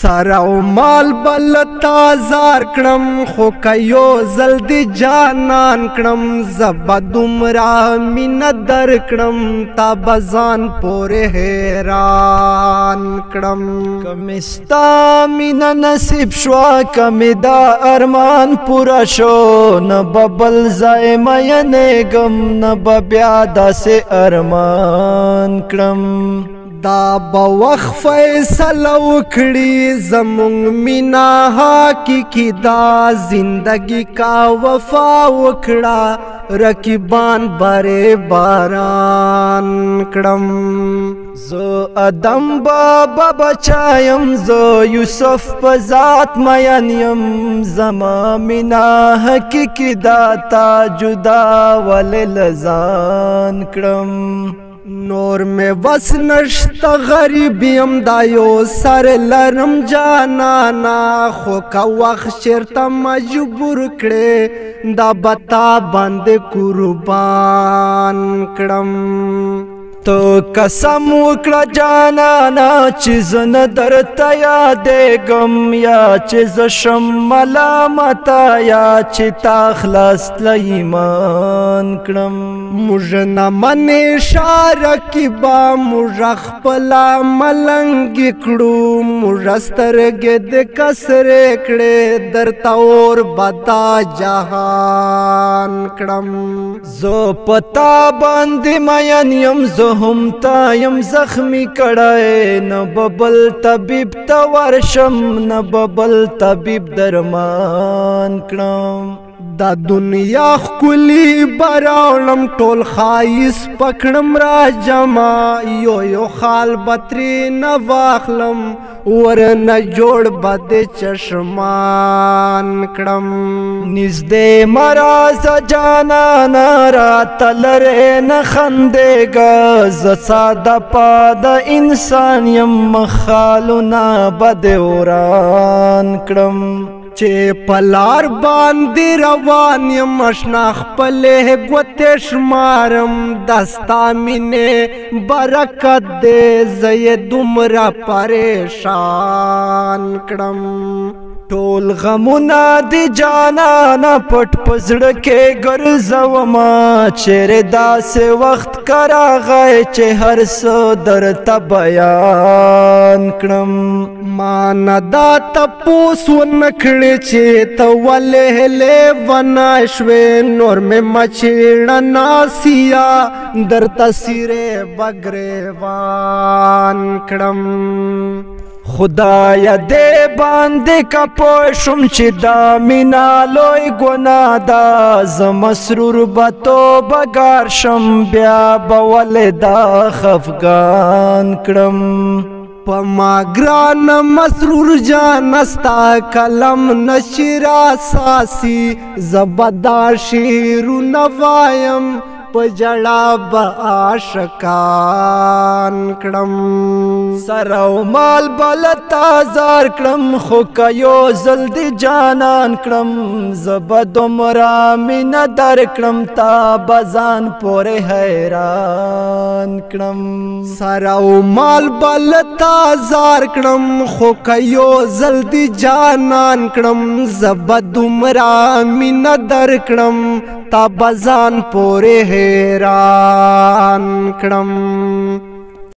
سر او مال بلتا زار کړم خو که یو ځل دې جانان کړم زه دومره مینه در کړم تا به ځان پورې حیران کړم که مې ستا مینه نصیب شوه که مې دا ارمان پوره شو نه به بل ځای مینېږم نه به بیا داسې ارمان کړم دا به وخت فیصله وکړي زمونږ مینا حقیقي دا زندگی کا وفا وکړه رقیبان بارې باران کړم زه ادم بابا بچایم زه یوسف په ذات مین یم زما مینا حقیقي دا تا جدا ولې له ځان کړم نور میں بس نشتا غریب یم دا یو سر لرم جانانا خو کا وخت چرته مجبور کړې دا بتا باندې قربان کړم تو قسم وکړه جانانا چې زه نه درته یادېږم یا چې زه شم ملامته یا چې تا خلاص له ایمان کړم موږ نه منې اشاره کې به موږ خپله ملنګې کړو موږ سترګې د کسرې کړې درته اور به دا جهان کړم زه په تا باندې مین یم زه هم تا یم زخمی کړی نه به بل طبیب ته ورشم نه به بل طبیب درمان کړم دا دنیا ښکلي به راوړم ټول ښایست پکړم را جمع یو خال به ترې نه واخلم ورنه جوړ به د چشمان کړم نږدې مه راځه جانانه راته لرې نه خندېږه زه ساده پاده انسان یم مخالونه به دې وران کړم چې پلار باندې روان یم اشنا خپلې ګوتې شمارم دا ستا مینې برکت دی زه یې دومره پریشان کړم ټول غمونه د جانانه پټ په زړه کې ګرځومه چیرې داسې وخت که راغی چې هر څه درته بیان کړم ما نه دا تپوس ونه کړې چې ته ولې لیونی شوې نور مې مچېړه ناسیه درته سیرې به ګریوان کړم خدایا دې باندې که پوه شم چې دا مینا لوی ګناه ده زه مسرور به توبه ګار شم بیا به ولې دا خفګان کړم په ما ګران مسرور جان ستا کلم نشي راساسي زه به دا شعرونه وایم په ژړا به عاشقان کړم سر او مال بلتا زار کړم خو که یو ځل دې جانان کړم زه به دومره مینه در کړم تا به ځان پورې حیران کړم سر او مال بلتا زار کړم خو که یو ځل دې جانان کړم زه به دومره مینه در کړم تا به ځان پورې حیران کړم